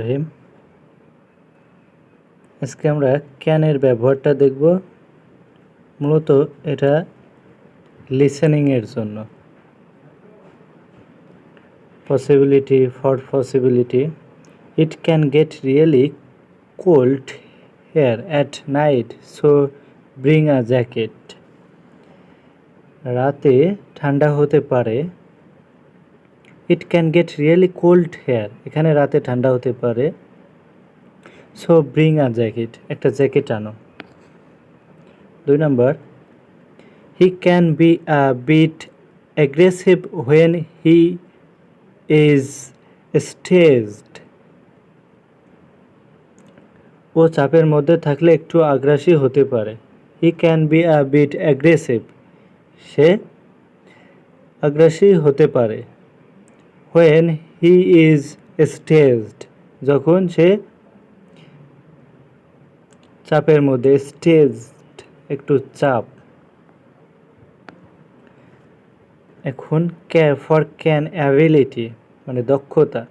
রহিম। আজকে আমরা ক্যানের ব্যবহারটা দেখব। মূলত এটা লিসেনিংয়ের জন্য। Possibility for possibility, it can get really cold here at night, so bring a jacket. রাতে ঠান্ডা হতে পারে। It can get really cold here, এখানে রাতে ঠান্ডা হতে পারে। সো ব্রিং আ জ্যাকেট, একটা জ্যাকেট আনো। 2 নম্বর, he can be a bit aggressive when he is stressed. ও চাপের মধ্যে থাকলে একটু আগ্রাসী হতে পারে। He can be a bit aggressive, সে আগ্রাসী হতে পারে। হোয়েন হি ইজ স্ট্রেসড, যখন সে চাপের মধ্যে। স্ট্রেসড একটু চাপ। এখন ফর ক্যান অ্যাবিলিটি মানে দক্ষতা।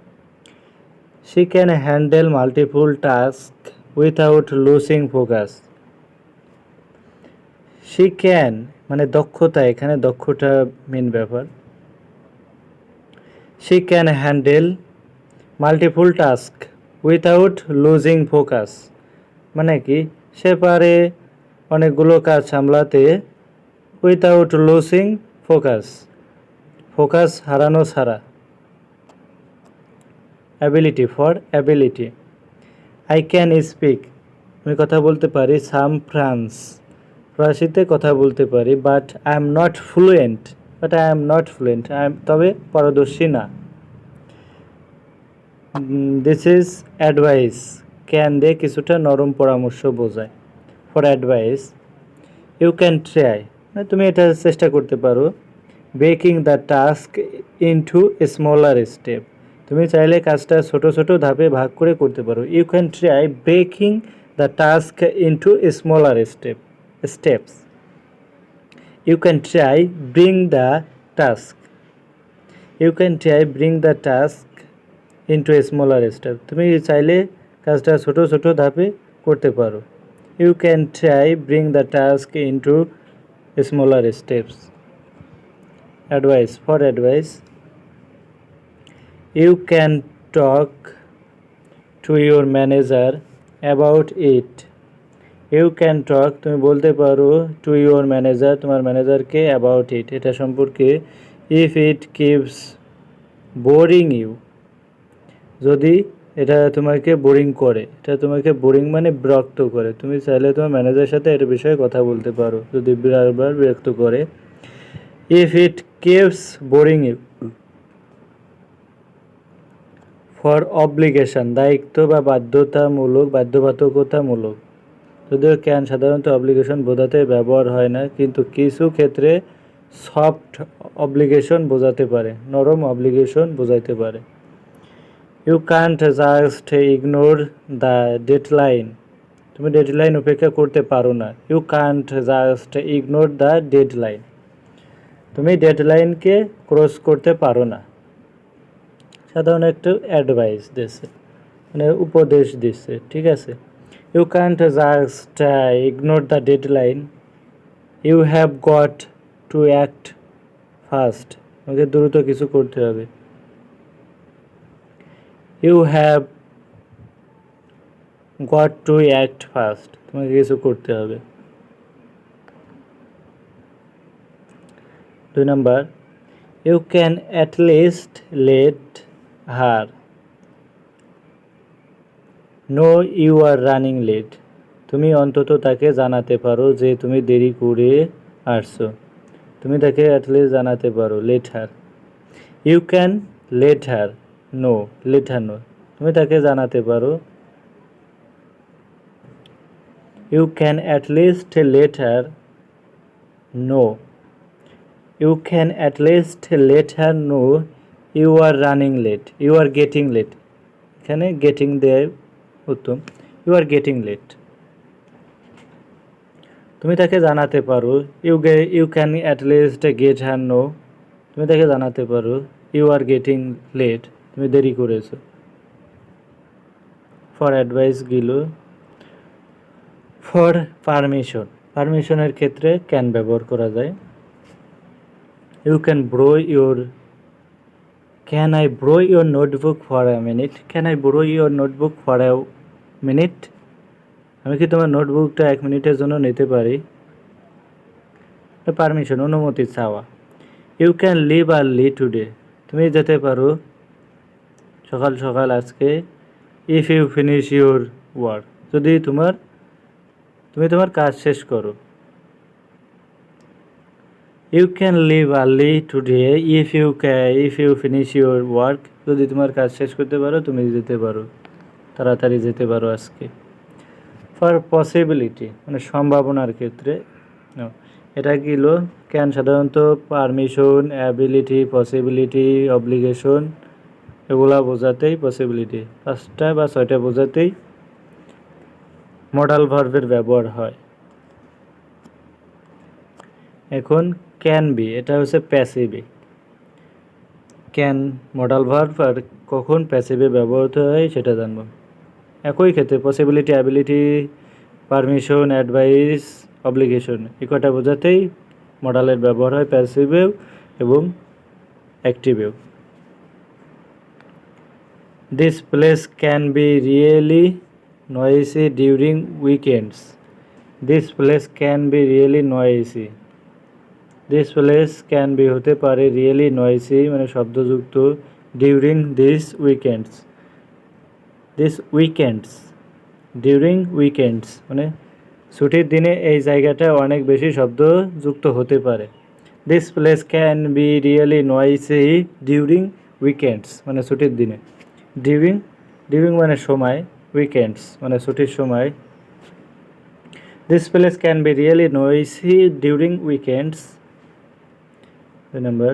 She can handle multiple task without losing focus. She can মানে দক্ষতা, এখানে দক্ষতা মেন ব্যাপার। She can handle multiple task without losing focus, মানে কি সে পারে অনেকগুলো কাজ সামলাতে উইথাউট লুজিং ফোকাস, ফোকাস হারানো ছাড়া। Ability for ability, I can speak, আমি কথা বলতে পারি সাম ফরাসিতে কথা বলতে পারি, but I am not fluent, তবে পারদর্শী না। দিস ইজ অ্যাডভাইস, ক্যান দিয়ে কিছুটা নরম পরামর্শ বোঝায়। For advice, you can try, তুমি এটা চেষ্টা করতে পারো। Breaking the task into smaller step, তুমি চাইলে কাজটা ছোট ছোট ধাপে ভাগ করে করতে পারো। You can try breaking the task into smaller steps. You can try bring the task, you can try bring the task into smaller step, তুমি চাইলে কাজটা ছোট ছোট ধাপে করতে পারো। You can try bring the task into smaller steps. Advice for advice, you can talk to your manager about it. You can talk, তুমি বলতে পারো টু ইউর ম্যানেজার, তোমার ম্যানেজারকে, অ্যাবাউট ইট, এটা সম্পর্কে। If it keeps boring you, যদি এটা তোমাকে বোরিং করে, এটা তোমাকে বোরিং মানে বিরক্ত করে, তুমি চাইলে তোমার ম্যানেজারের সাথে এর বিষয়ে কথা বলতে পারো যদি বারবার বিরক্ত করে। If it keeps boring you, for obligation দায়িত্ব বা বাধ্যবাধকতামূলক, যদিও ক্যান সাধারণত অব্লিগেশন বোঝাতে ব্যবহার হয় না, কিন্তু কিছু ক্ষেত্রে সফট অব্লিগেশন বোঝাতে পারে, নরম অব্লিগেশন বোঝাইতে পারে। You can't just ignore the deadline, তুমি ডেডলাইন উপেক্ষা করতে পারো না। You can't just ignore the deadline, তুমি ডেডলাইনকে ক্রস করতে পারো না। সাধারণ একটু অ্যাডভাইস দিচ্ছে, মানে উপদেশ দিচ্ছে, ঠিক আছে। You can't just ignore the deadline, you have got to act fast, তোমাকে দ্রুত কিছু করতে হবে। You have got to act fast, তোমাকে কিছু করতে হবে। 2 নম্বর, you can at least let her know you are running late, তুমি অন্তত তাকে জানাতে পারো যে তুমি দেরি করে আসছো, তুমি তাকে অ্যাটলিস্ট জানাতে পারো। Let her, you can let her know, তুমি তাকে জানাতে পারো। You can at least let her know, you can at least let her know you are running late, you are getting late, এখানে গেটিং দেয় উত্তম। You are getting late, তুমি তাকে জানাতে পারো। You can at least get her know, তুমি তাকে জানাতে পারো ইউ আর গেটিং লেট, তুমি দেরি করেছো। ফর অ্যাডভাইসগুলো ফর পারমিশনের ক্ষেত্রে ক্যান ব্যবহার করা যায়। You can borrow your can I borrow your notebook for a minute, can I borrow your notebook for a minute, আমি কি তোমার নোটবুকটা 1 মিনিটের জন্য নিতে পারি। পারমিশন, অনুমতি চাওয়া। You can leave early today, তুমি যেতে পারো সকাল সকাল আজকে। If you finish your work, যদি তুমি তোমার কাজ শেষ করো। You can leave early today if you finish your work, যদি তোমার কাজ শেষ করতে পারো তুমি যেতে পারো, তাড়াতাড়ি যেতে পারো আজকে। ফর পসিবিলিটি মানে সম্ভাবনার ক্ষেত্রে, এটা গেল ক্যান সাধারণত পারমিশন, অ্যাবিলিটি, পসিবিলিটি, অব্লিগেশন এগুলা বোঝাতেই, পসিবিলিটি 5টা বা 6টা বোঝাতেই মডাল ভার্বের ব্যবহার হয়। এখন ক্যান বি, এটা হচ্ছে প্যাসিভে। ক্যান মডাল ভার্ব আর কখন প্যাসিভে ব্যবহৃত হয় সেটা জানবো। একই ক্ষেত্রে possibility, ability, permission, advice, obligation এই কটা বোঝাতেই মডালের ব্যবহার হয় প্যাসিভেও এবং অ্যাক্টিভেও। This place can be really noisy during weekends, this place can be really noisy, this place can be হতে পারে রিয়েলি নয়েসি মানে শব্দযুক্ত, during this weekends, this weekends, during weekends মানে ছুটির দিনে এই জায়গাটা অনেক বেশি শব্দযুক্ত হতে পারে। This place can be really noisy during weekends মানে ছুটির দিনে। ডিউরিং মানে সময়, উইকেন্ডস মানে ছুটির সময়। This place can be really noisy during weekends. Number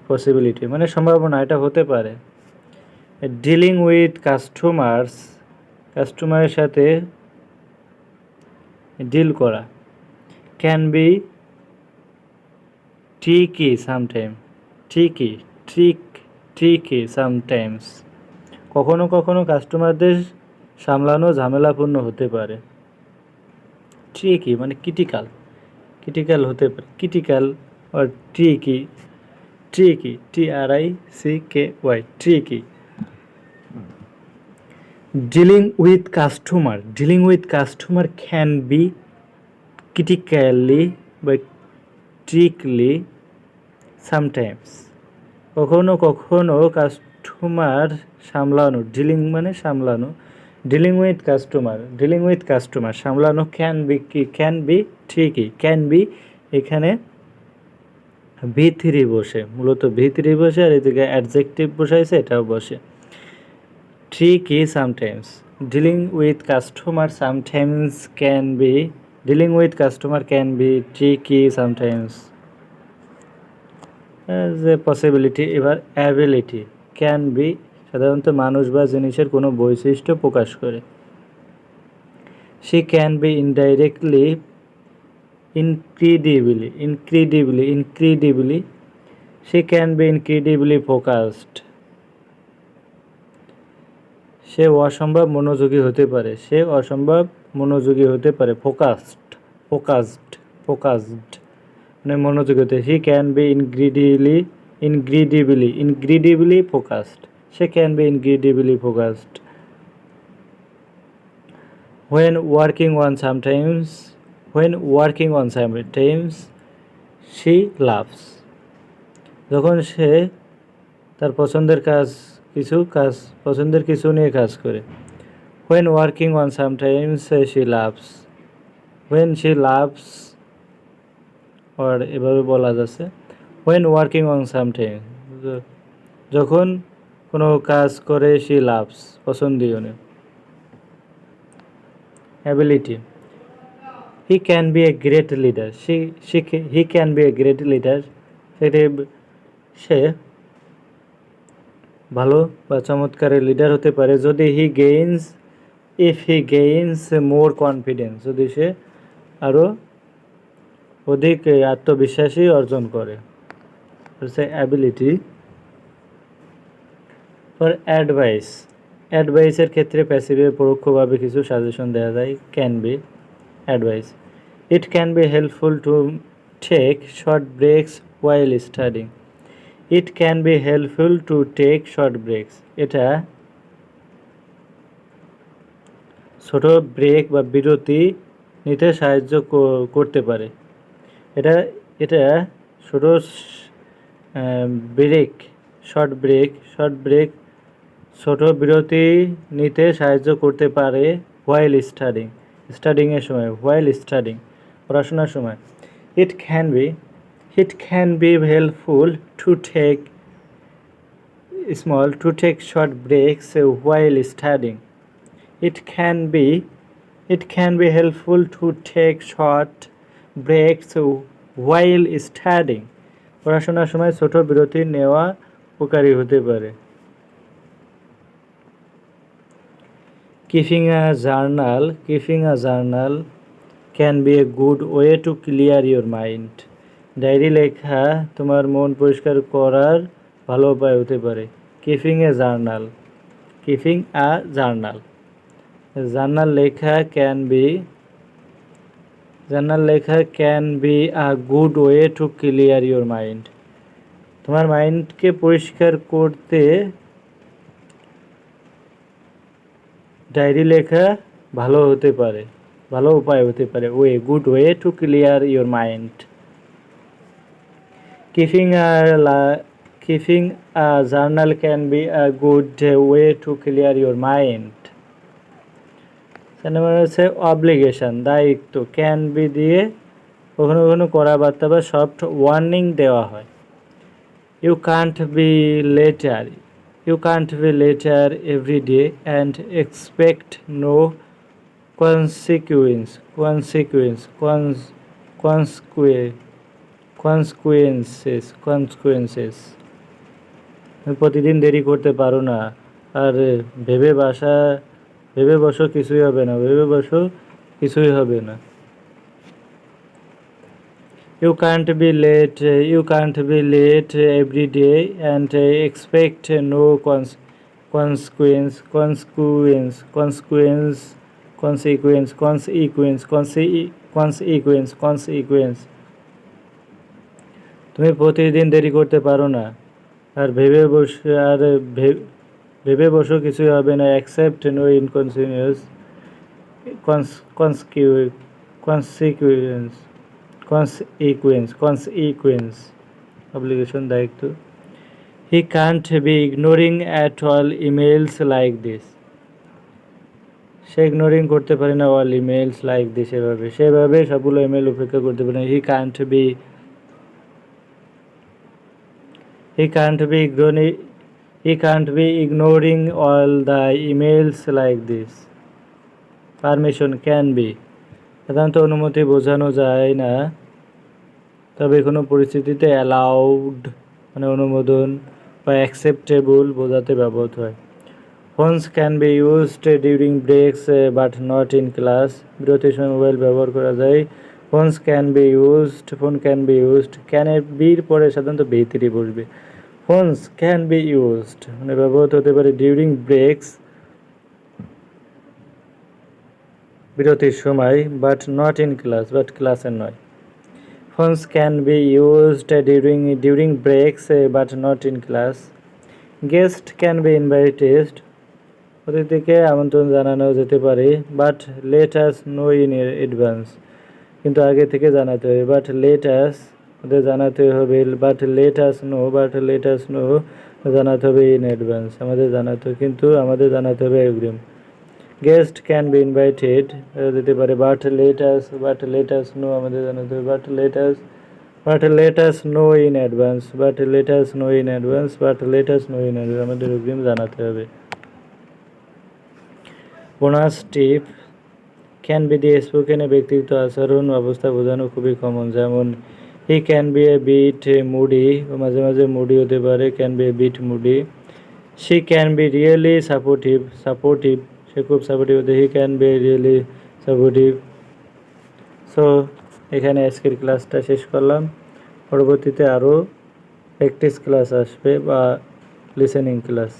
possibility মানে সম্ভাবনা, এটা হতে পারে। ডিলিং উইথ কাস্টমারের সাথে ডিল করা। Can be tricky sometime, tricky sometimes, কখনো কখনো কাস্টমারদের সামলানো ঝামেলাপূর্ণ হতে পারে। ট্রিকি মানে ক্রিটিক্যাল হতে পারে, ক্রিটিক্যাল আর tricky, TRICKY, tricky. Dealing with customer can be critically বা ট্রিকলি সামটাইমস, কখনো কখনো কাস্টমার সামলানো, ডিলিং মানে সামলানো, ডিলিং উইথ কাস্টমার সামলানো can be tricky, can be এখানে V3 বসে, মূলত V3 বসে আর এদিকে অ্যাডজেক্টিভ বসাইছে, এটাও বসে। Tricky sometimes, dealing with customer can be tricky sometimes. যে পসিবিলিটি। এবার অ্যাবিলিটি, ক্যান বি সাধারণত মানুষ বা জিনিসের কোনো বৈশিষ্ট্য প্রকাশ করে। She can be indirectly incredibly she can be incredibly focused, সে অসম্ভব মনোযোগী হতে পারে। ফোকাসড মানে মনোযোগী হতে। He can be incredibly focused, সে can be incredibly focused. When working on sometimes she laughs, যখন সে তার পছন্দের কিছু নিয়ে কাজ করে। When working on sometimes she laughs, when she laughs or এভাবে বলা যাচ্ছে when working on sometimes, যখন কোনো কাজ করে she laughs পছন্দীয়। Ability, he can be a great leader, he can be a great leader, সে ভালো বা চমৎকার লিডার হতে পারে যদি if he gains more confidence, যদি সে আরও অধিক আত্মবিশ্বাসী অর্জন করে। হচ্ছে অ্যাবিলিটি। ফর অ্যাডভাইস, অ্যাডভাইসের ক্ষেত্রে প্যাসিভে পরোক্ষভাবে কিছু সাজেশন দেওয়া যায়। Can be advice, it can be helpful to take short breaks while studying. It can be helpful to take short breaks, এটা ছোট ব্রেক বা বিরতি নিতে সাহায্য করতে পারে। এটা এটা ছোট ব্রেক শর্ট ব্রেক ছোট বিরতি নিতে সাহায্য করতে পারে হোয়াইল স্টাডিংয়ের সময়, হোয়াইল স্টাডিং পড়াশোনার সময়। It can be helpful to take short breaks while studying. It can be helpful to take short breaks while studying. পড়াশোনার সময় ছোট বিরতি নেওয়া উপকারী হতে পারে। Keeping a journal can be a good way to clear your mind. Diary লেখা তোমার মন পরিষ্কার করার ভালো উপায় হতে পারে। Keeping a journal. জার্নাল লেখা can be a good way to clear your mind. তোমার মাইন্ডকে পরিষ্কার করতে ডায়েরি লেখা ভালো উপায় হতে পারে। Good way to clear your mind. Keeping a journal can be a good way to clear your mind. হচ্ছে অব্লিগেশন, দায়িত্ব। ক্যান বি দিয়ে কখনো কখনো করা বার্তা বা সফট ওয়ার্নিং দেওয়া হয়। You can't be later every day and expect no consequences. প্রতিদিন দেরি করতে পারো না, আর ভেবে বসো কিছুই হবে না। You can't be late every day and expect no consequence. তুমি প্রতিদিন দেরি করতে পারো না, আর ভেবে বসো কিছুই হবে না। Accept no consequence. Obligation, দায়িত্ব। He can't be ignoring at all emails like this. Say ignoring করতে পারে না all emails like this, সেভাবে সবগুলো ইমেল উপেক্ষা করতে পারে না। He can't be ignoring all the emails like this. Permission can be, সাধারণত অনুমতি বোঝানো যায় না, তবে কোনো পরিস্থিতিতে অ্যালাউড মানে অনুমোদন বা অ্যাকসেপ্টেবল বোঝাতে ব্যবহৃত হয়। Phones can be used during breaks but not in class. বিরতির সময় মোবাইল ব্যবহার করা যায়। ফোন ক্যান বি ইউজড ক্যানের বির পরে সাধারণত বেতিরি বসবে। ফোনস ক্যান বি ইউজড মানে ব্যবহৃত হতে পারে ডিউরিং ব্রেকস বিরতির সময়, but not in class but ক্লাসে নয়। Phones can be used during breaks but not in class. Guest can be invited, অতিথিকে আমন্ত্রণ জানানো যেতে পারে, but let us know in advance, কিন্তু আগে থেকে জানাতে হবে। বাট লেট আস জানাতে হবে ইন অ্যাডভান্স, আমাদের জানাতে হবে অগ্রিম। গেস্ট ক্যান বি ইনভাইটেড যেতে পারে, বাট লেট আস নো আমাদের জানাতে হবে। But let us know in advance আমাদের অগ্রিম জানাতে হবে। বোনাস টিপ ক্যান বি দিয়ে স্পোকেনে ব্যক্তিগত আচরণ অবস্থা বোঝানো খুবই কমন, যেমন he can be a bit moody, মাঝে মাঝে মুডি হতে পারে, can be a bit moody. She can be really supportive, সে খুব সাপোর্টিভ হতে, he can be really supportive. So এখানে আজকের ক্লাসটা শেষ করলাম। পরবর্তীতে আরও প্র্যাকটিস ক্লাস আসবে বা লিসেনিং ক্লাস।